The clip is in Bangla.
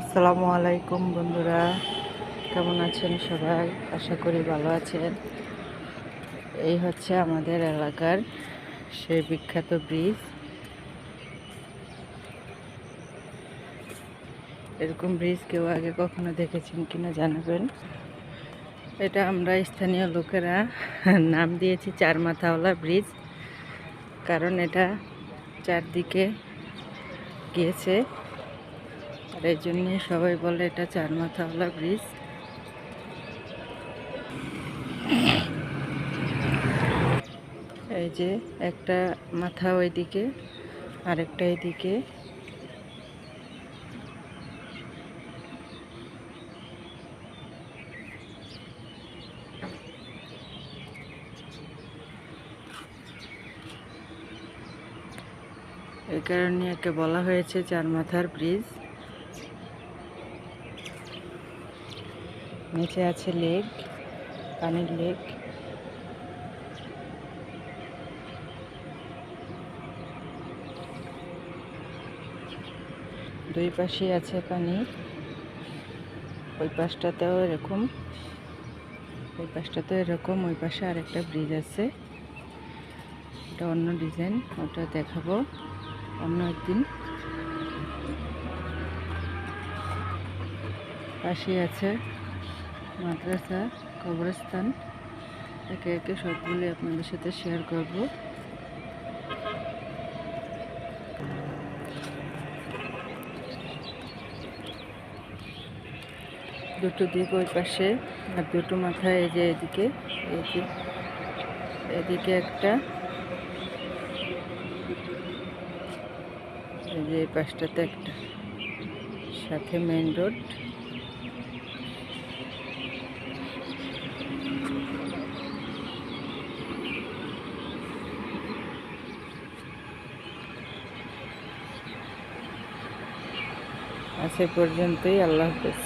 আসসালামু আলাইকুম বন্ধুরা, কেমন আছেন সবাই? আশা করি ভালো আছেন। এই হচ্ছে আমাদের এলাকার সেই বিখ্যাত ব্রিজ। এরকম ব্রিজ কেউ আগে কখনো দেখেছেন কিনা জানাবেন। এটা আমরা স্থানীয় লোকেরা নাম দিয়েছি চার মাথাওয়ালা ব্রিজ, কারণ এটা চারদিকে গিয়েছে, আর এই জন্যে সবাই বলে এটা চার মাথাওয়ালা ব্রিজ। এই যে একটা মাথা ওইদিকে, আরেকটা এদিকে। এই কারণে একে বলা হয়েছে চার মাথার ব্রিজ। নিচে আছে লেক, পানির লেক। দুই পাশে আছে পানি। ওই পাশটাতেও এরকম, ওই পাশটাতেও এরকম, ওই পাশে আরেকটা ব্রিজ আছে। এটা অন্য ডিজাইন, ওটা দেখাবো অন্য একদিন। পাশে আছে মাদ্রাসা, কবরস্থান। একে একে সবগুলি আপনাদের সাথে শেয়ার করব। দুটো দিক ওই পাশে, আর দুটো মাথা এই যে এদিকে, এদিকে একটা, এই যে এই পাশটাতে একটা, সাথে মেইন রোড। আজ এ পর্যন্তই, আল্লাহ হাফেজ।